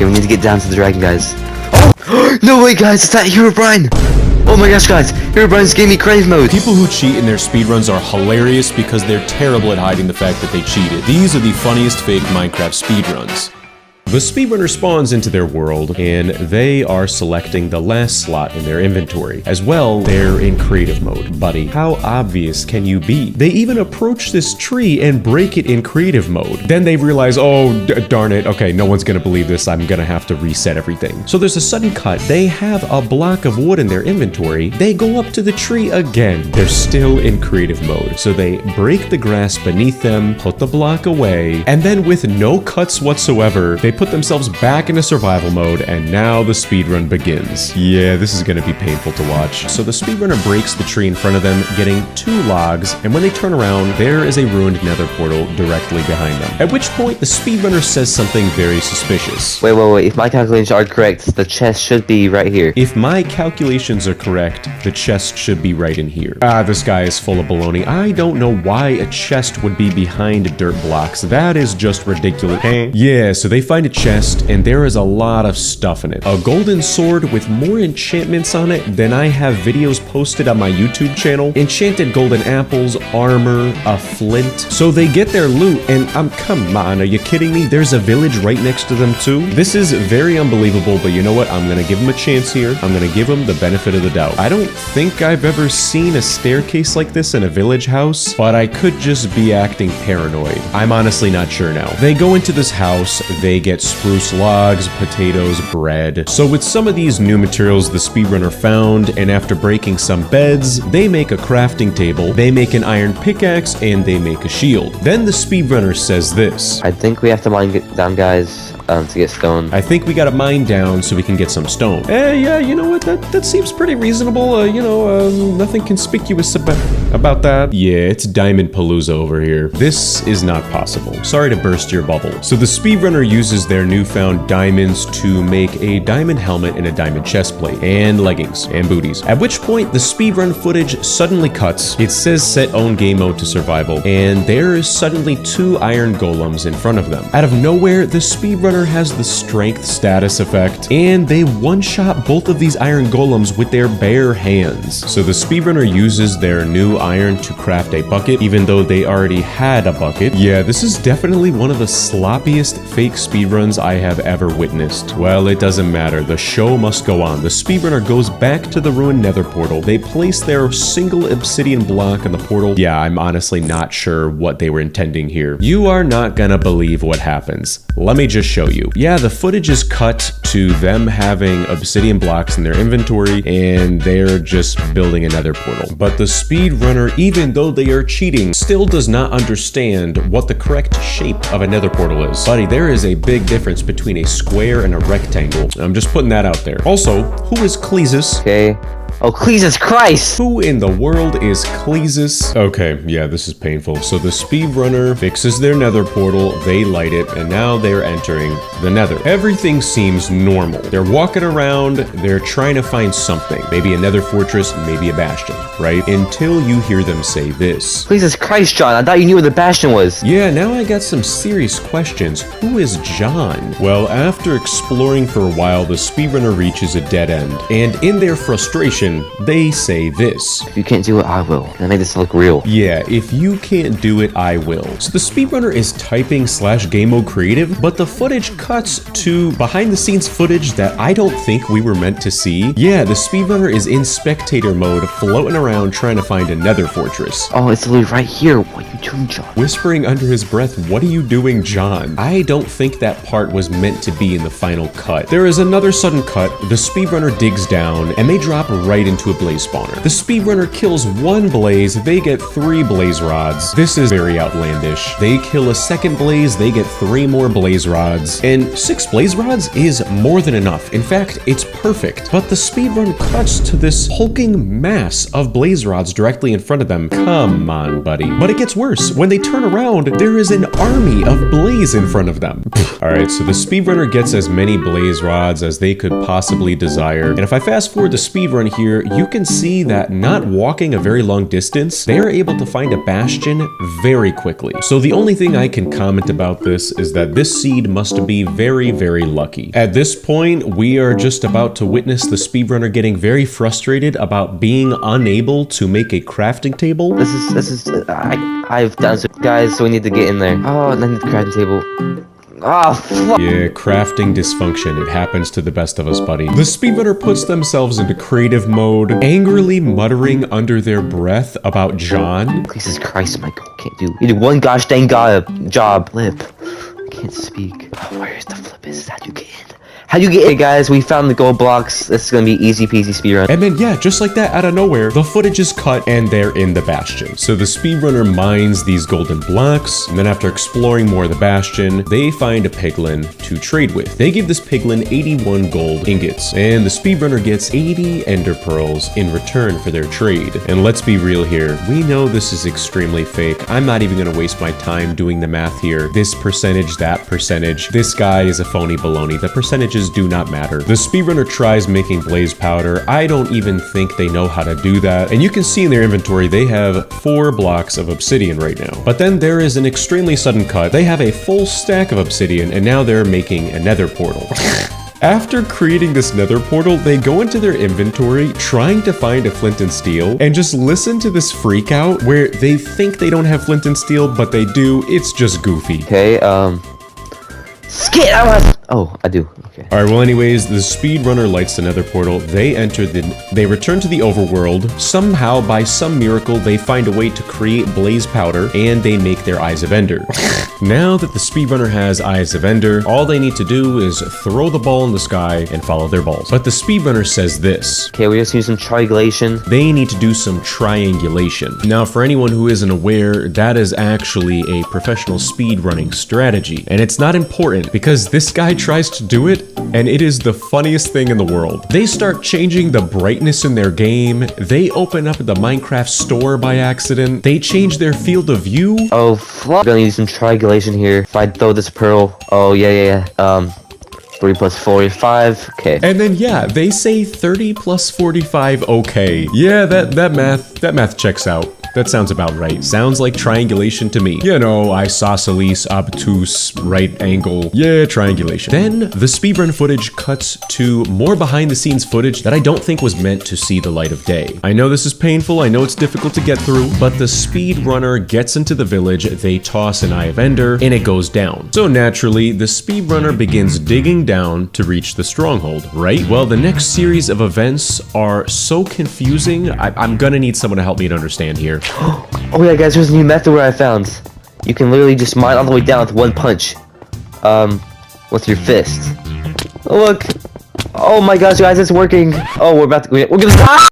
Okay, we need to get down to the dragon, guys. Oh! No way, guys! It's that Herobrine! Oh my gosh, guys! Herobrine's gave me crave mode! People who cheat in their speedruns are hilarious because they're terrible at hiding the fact that they cheated. These are the funniest fake Minecraft speedruns. The speedrunner spawns into their world, and they are selecting the last slot in their inventory. As well, they're in creative mode. Buddy, how obvious can you be? They even approach this tree and break it in creative mode. Then they realize, oh, darn it, okay, no one's gonna believe this, I'm gonna have to reset everything. So there's a sudden cut. They have a block of wood in their inventory. They go up to the tree again. They're still in creative mode. So they break the grass beneath them, put the block away, and then with no cuts whatsoever, they put themselves back into survival mode, and now the speedrun begins. Yeah, this is gonna be painful to watch. So the speedrunner breaks the tree in front of them, getting 2 logs, and when they turn around, there is a ruined nether portal directly behind them. At which point, the speedrunner says something very suspicious. Wait, if my calculations are correct, the chest should be right here. If my calculations are correct, the chest should be right in here. This guy is full of baloney. I don't know why a chest would be behind dirt blocks. That is just ridiculous. Yeah, so they find a chest, and there is a lot of stuff in it. A golden sword with more enchantments on it than I have videos posted on my YouTube channel. Enchanted golden apples, armor, a flint. So they get their loot, and come on, are you kidding me? There's a village right next to them too? This is very unbelievable, but you know what? I'm gonna give them a chance here. I'm gonna give them the benefit of the doubt. I don't think I've ever seen a staircase like this in a village house, but I could just be acting paranoid. I'm honestly not sure now. They go into this house, they get spruce logs, potatoes, bread. So with some of these new materials the speedrunner found, and after breaking some beds, they make a crafting table, they make an iron pickaxe, and they make a shield. Then the speedrunner says this. I think we have to mine down, guys, to get stone. I think we gotta mine down so we can get some stone. Yeah, you know what? That seems pretty reasonable. Nothing conspicuous about that. Yeah, it's Diamond Palooza over here. This is not possible. Sorry to burst your bubble. So the speedrunner uses their newfound diamonds to make a diamond helmet and a diamond chest plate, and leggings, and booties. At which point, the speedrun footage suddenly cuts. It says set own game mode to survival, and there is suddenly 2 iron golems in front of them. Out of nowhere, the speedrunner has the strength status effect, and they one-shot both of these iron golems with their bare hands. So the speedrunner uses their new iron to craft a bucket, even though they already had a bucket. Yeah, this is definitely one of the sloppiest fake speedruns I have ever witnessed. Well, it doesn't matter. The show must go on. The speedrunner goes back to the ruined nether portal. They place their single obsidian block in the portal. Yeah, I'm honestly not sure what they were intending here. You are not gonna believe what happens. Let me just show you. Yeah, the footage is cut to them having obsidian blocks in their inventory, and they're just building a nether portal. But the speedrunner, even though they are cheating, still does not understand what the correct shape of a nether portal is. Buddy, there is a big difference between a square and a rectangle. I'm just putting that out there. Also, who is Cleesus? Okay. Oh, Jesus Christ! Who in the world is Cleesus? Okay, yeah, this is painful. So the speedrunner fixes their nether portal, they light it, and now they're entering the nether. Everything seems normal. They're walking around, they're trying to find something. Maybe a nether fortress, maybe a bastion, right? Until you hear them say this. Jesus Christ, John, I thought you knew where the bastion was. Yeah, now I got some serious questions. Who is John? Well, after exploring for a while, the speedrunner reaches a dead end, and in their frustration, they say this. If you can't do it, I will. And I made this look real. Yeah, if you can't do it, I will. So the speedrunner is typing /game mode creative, but the footage cuts to behind the scenes footage that I don't think we were meant to see. Yeah, the speedrunner is in spectator mode, floating around trying to find a nether fortress. Oh, it's literally right here. What are you doing, John? Whispering under his breath, what are you doing, John? I don't think that part was meant to be in the final cut. There is another sudden cut, the speedrunner digs down, and they drop right into a blaze spawner. The speedrunner kills 1 blaze, they get 3 blaze rods. This is very outlandish. They kill a second blaze, they get 3 more blaze rods. And 6 blaze rods is more than enough. In fact, it's perfect. But the speedrun cuts to this hulking mass of blaze rods directly in front of them. Come on, buddy. But it gets worse. When they turn around, there is an army of blaze in front of them. Alright, so the speedrunner gets as many blaze rods as they could possibly desire. And if I fast forward the speedrun here, here, you can see that not walking a very long distance, they are able to find a bastion very quickly. So the only thing I can comment about this is that this seed must be very, very lucky. At this point, we are just about to witness the speedrunner getting very frustrated about being unable to make a crafting table. I've done so, guys, so we need to get in there. Oh, and then the crafting table. Oh, fuck. Yeah, crafting dysfunction. It happens to the best of us, buddy. The speedrunner puts themselves into creative mode, angrily muttering under their breath about John. Jesus Christ, Michael, can't do. You did one gosh dang job. Flip. I can't speak. Oh, where's the flip? Is that you get in? How do you get in, guys? We found the gold blocks. This is gonna be easy peasy speedrun. And then, yeah, just like that, out of nowhere, the footage is cut and they're in the bastion. So the speedrunner mines these golden blocks, and then after exploring more of the bastion, they find a piglin to trade with. They give this piglin 81 gold ingots, and the speedrunner gets 80 ender pearls in return for their trade. And let's be real here, we know this is extremely fake. I'm not even gonna waste my time doing the math here. This percentage, that percentage. This guy is a phony baloney. The percentages do not matter. The speedrunner tries making blaze powder. I don't even think they know how to do that. And you can see in their inventory, they have 4 blocks of obsidian right now. But then there is an extremely sudden cut. They have a full stack of obsidian, and now they're making a nether portal. After creating this nether portal, they go into their inventory trying to find a flint and steel, and just listen to this freak out where they think they don't have flint and steel, but they do. It's just goofy. Okay, Skit! Oh, I do. Okay. Alright, well anyways, the speedrunner lights the nether portal. They return to the overworld. Somehow, by some miracle, they find a way to create blaze powder, and they make their eyes of ender. Now that the speedrunner has eyes of ender, all they need to do is throw the ball in the sky and follow their balls. But the speedrunner says this. Okay, we just need some triangulation. They need to do some triangulation. Now, for anyone who isn't aware, that is actually a professional speedrunning strategy. And it's not important because this guy tries to do it, and it is the funniest thing in the world. They start changing the brightness in their game. They open up the Minecraft store by accident. They change their field of view. Oh, fuck. We're gonna need some triangulation here. If I throw this pearl. Oh, yeah. 3 plus 45. Okay. And then, yeah, they say 30 plus 45. Okay. Yeah, that math checks out. That sounds about right. Sounds like triangulation to me. You know, isosceles, obtuse, right angle. Yeah, triangulation. Then the speedrun footage cuts to more behind the scenes footage that I don't think was meant to see the light of day. I know this is painful. I know it's difficult to get through, but the speedrunner gets into the village. They toss an eye of ender and it goes down. So naturally, the speedrunner begins digging down to reach the stronghold, right? Well, the next series of events are so confusing. I'm gonna need someone to help me to understand here. Oh yeah, guys, there's a new method where I found. You can literally just mine all the way down with one punch. With your fist. Oh, look. Oh my gosh, guys, it's working. Oh, we're gonna die!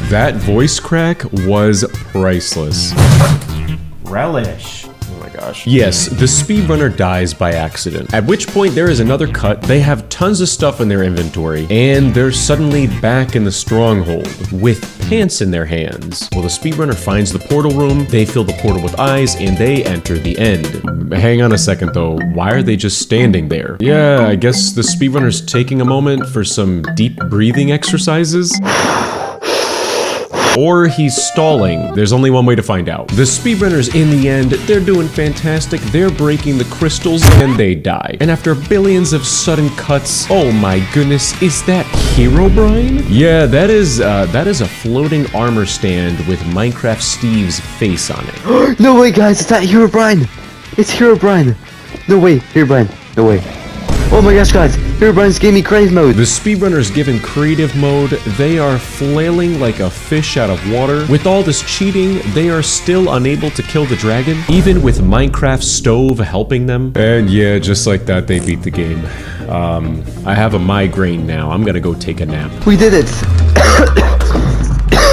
That voice crack was priceless. Relish. Oh my gosh. Yes, the speedrunner dies by accident. At which point there is another cut. They have tons of stuff in their inventory, and they're suddenly back in the stronghold with pants in their hands. Well, the speedrunner finds the portal room, they fill the portal with eyes, and they enter the end. Hang on a second though, why are they just standing there? Yeah, I guess the speedrunner's taking a moment for some deep breathing exercises. Or he's stalling. There's only one way to find out. The speedrunners, in the end, they're doing fantastic. They're breaking the crystals and they die. And after billions of sudden cuts, oh my goodness, is that Herobrine? Yeah, that is a floating armor stand with Minecraft Steve's face on it. No way, guys, it's not Herobrine. It's Herobrine. No way, Herobrine. No way. Oh my gosh, guys, Herobrine's gave me creative mode. The speedrunner's given creative mode. They are flailing like a fish out of water. With all this cheating, they are still unable to kill the dragon, even with Minecraft Stove helping them. And yeah, just like that, they beat the game. I have a migraine now. I'm gonna go take a nap. We did it.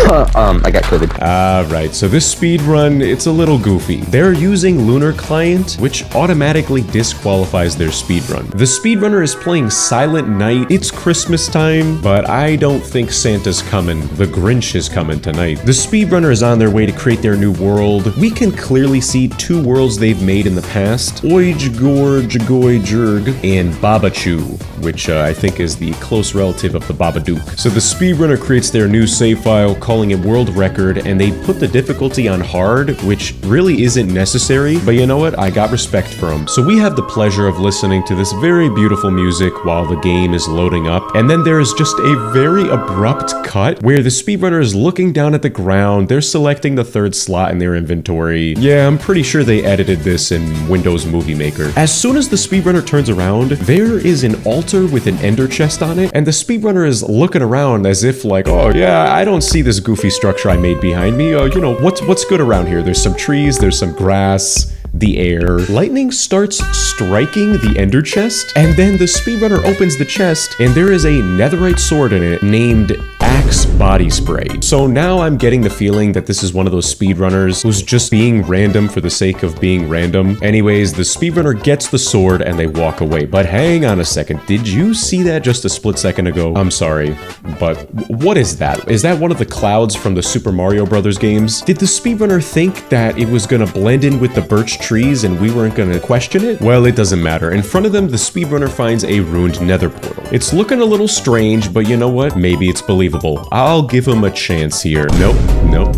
I got COVID. Right, so this speed run, it's a little goofy. They're using Lunar Client, which automatically disqualifies their speed run. The speedrunner is playing Silent Night. It's Christmas time, but I don't think Santa's coming. The Grinch is coming tonight. The speedrunner is on their way to create their new world. We can clearly see two worlds they've made in the past. Oij Gorge Goy Jurg and Babachu, which I think is the close relative of the Babadook. So the speedrunner creates their new save file, calling it World Record, and they put the difficulty on hard, which really isn't necessary, but you know what? I got respect for them. So we have the pleasure of listening to this very beautiful music while the game is loading up, and then there is just a very abrupt cut where the speedrunner is looking down at the ground. They're selecting the third slot in their inventory. Yeah, I'm pretty sure they edited this in Windows Movie Maker. As soon as the speedrunner turns around, there is an altar with an ender chest on it, and the speedrunner is looking around as if like, oh yeah, I don't see this goofy structure I made behind me. You know, what's good around here? There's some trees, there's some grass, the air. Lightning starts striking the ender chest, and then the speedrunner opens the chest, and there is a netherite sword in it named Axe Body Spray. So now I'm getting the feeling that this is one of those speedrunners who's just being random for the sake of being random. Anyways, the speedrunner gets the sword and they walk away. But hang on a second, did you see that just a split second ago? I'm sorry, but what is that? Is that one of the clouds from the Super Mario Brothers games? Did the speedrunner think that it was gonna blend in with the birch trees and we weren't gonna question it? Well, it doesn't matter. In front of them, the speedrunner finds a ruined nether portal. It's looking a little strange, but you know what? Maybe it's believable. I'll give him a chance here. Nope.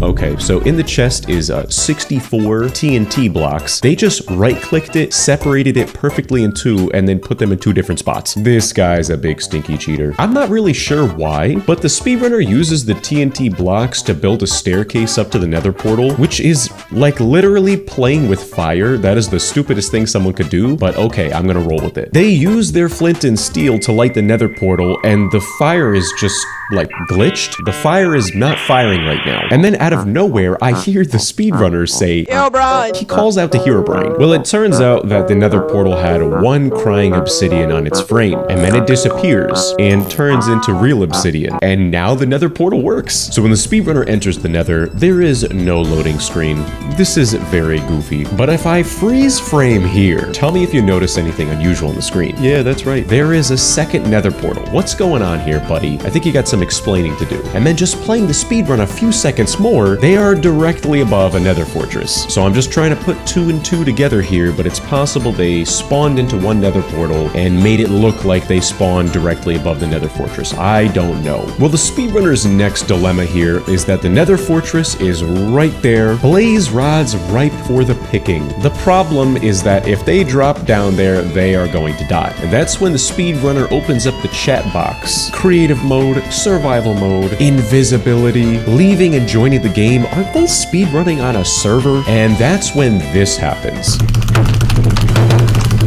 Okay, so in the chest is 64 TNT blocks. They just right-clicked it, separated it perfectly in two, and then put them in two different spots. This guy's a big stinky cheater. I'm not really sure why, but the speedrunner uses the TNT blocks to build a staircase up to the nether portal, which is like literally playing with fire. That is the stupidest thing someone could do, but okay, I'm gonna roll with it. They use their flint and steel to light the nether portal, and the fire is just like glitched. The fire is not firing right now. And then out of nowhere, I hear the speedrunner say, Herobrine! He calls out to Herobrine. Well, it turns out that the nether portal had one crying obsidian on its frame, and then it disappears and turns into real obsidian. And now the nether portal works. So when the speedrunner enters the nether, there is no loading screen. This is very goofy. But if I freeze frame here, tell me if you notice anything unusual on the screen. Yeah, that's right. There is a second nether portal. What's going on here, buddy? I think you got some explaining to do. And then just playing the speedrun a few seconds more, they are directly above a nether fortress. So I'm just trying to put two and two together here, but it's possible they spawned into one nether portal and made it look like they spawned directly above the nether fortress. I don't know. Well, the speedrunner's next dilemma here is that the nether fortress is right there, blaze rods ripe for the picking. The problem is that if they drop down there, they are going to die. And that's when the speedrunner opens up the chat box. Creative mode, survival mode, invisibility, leaving and joining the game. Aren't they speedrunning on a server? And that's when this happens.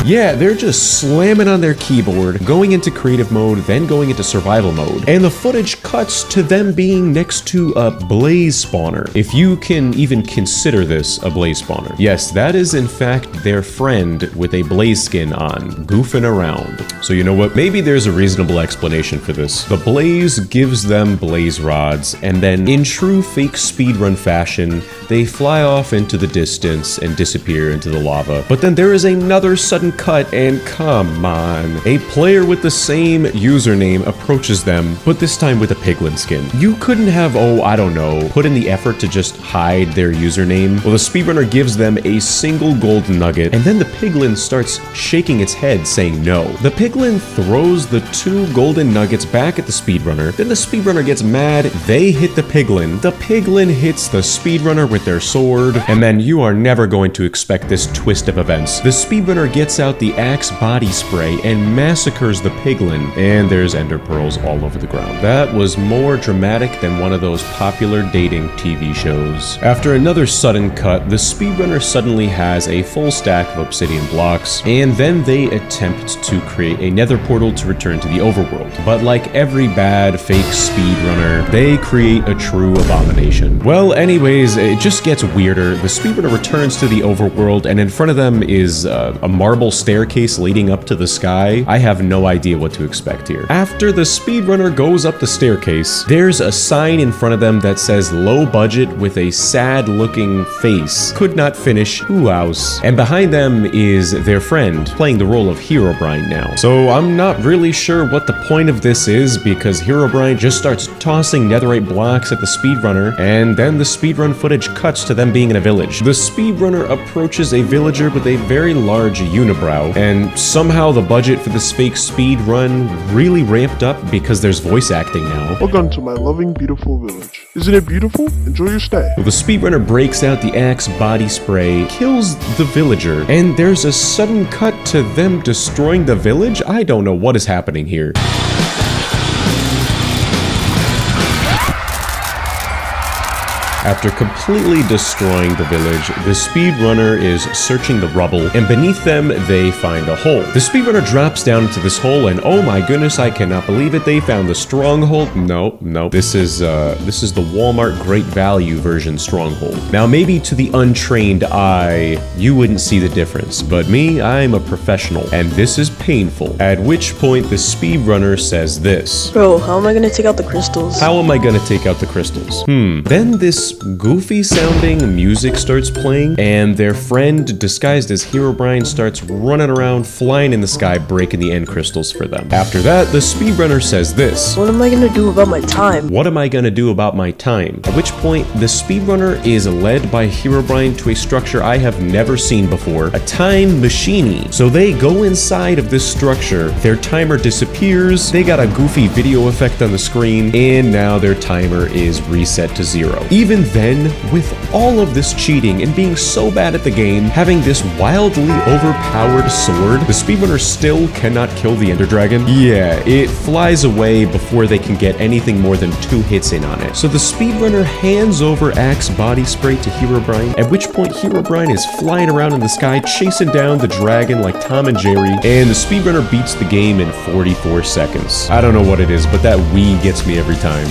Yeah, they're just slamming on their keyboard, going into creative mode, then going into survival mode. And the footage cuts to them being next to a blaze spawner. If you can even consider this a blaze spawner. Yes, that is in fact their friend with a blaze skin on, goofing around. So you know what? Maybe there's a reasonable explanation for this. The blaze gives them blaze rods, and then in true fake speedrun fashion, they fly off into the distance and disappear into the lava. But then there is another sudden cut, and come on. A player with the same username approaches them, but this time with a piglin skin. You couldn't have, oh, I don't know, put in the effort to just hide their username? Well, the speedrunner gives them a single gold nugget, and then the piglin starts shaking its head, saying no. The piglin throws the two golden nuggets back at the speedrunner, then the speedrunner gets mad, they hit the piglin hits the speedrunner with their sword, and then you are never going to expect this twist of events. The speedrunner gets out the Axe Body Spray and massacres the piglin, and there's ender pearls all over the ground. That was more dramatic than one of those popular dating TV shows. After another sudden cut, the speedrunner suddenly has a full stack of obsidian blocks, and then they attempt to create a nether portal to return to the overworld. But like every bad fake speedrunner, they create a true abomination. Well, anyways, it just gets weirder. The speedrunner returns to the overworld, and in front of them is a marble staircase leading up to the sky, I have no idea what to expect here. After the speedrunner goes up the staircase, there's a sign in front of them that says low budget with a sad looking face. Could not finish. Ooh, house. And behind them is their friend, playing the role of Herobrine now. So I'm not really sure what the point of this is, because Herobrine just starts tossing netherite blocks at the speedrunner, and then the speedrun footage cuts to them being in a village. The speedrunner approaches a villager with a very large unibrow, and somehow the budget for this fake speedrun really ramped up because there's voice acting now. Welcome to my loving, beautiful village. Isn't it beautiful? Enjoy your stay. The speedrunner breaks out the Axe body spray, kills the villager, and there's a sudden cut to them destroying the village? I don't know what is happening here. After completely destroying the village, the speedrunner is searching the rubble, and beneath them, they find a hole. The speedrunner drops down into this hole, and oh my goodness, I cannot believe it, they found the stronghold. No, this is the Walmart Great Value version stronghold. Now, maybe to the untrained eye, you wouldn't see the difference, but me, I'm a professional, and this is painful. At which point, the speedrunner says this. Bro, how am I gonna take out the crystals? How am I gonna take out the crystals? Then this goofy sounding music starts playing, and their friend disguised as Herobrine starts running around, flying in the sky, breaking the end crystals for them. After that, the speedrunner says this. What am I gonna do about my time? What am I gonna do about my time? At which point, the speedrunner is led by Herobrine to a structure I have never seen before, a time machine. So they go inside of this structure, their timer disappears, they got a goofy video effect on the screen, and now their timer is reset to 0. Even then, with all of this cheating and being so bad at the game, having this wildly overpowered sword, the speedrunner still cannot kill the Ender Dragon. Yeah, it flies away before they can get anything more than 2 hits in on it. So the speedrunner hands over Axe body spray to Herobrine, at which point Herobrine is flying around in the sky, chasing down the dragon like Tom and Jerry, and the speedrunner beats the game in 44 seconds. I don't know what it is, but that Wii gets me every time.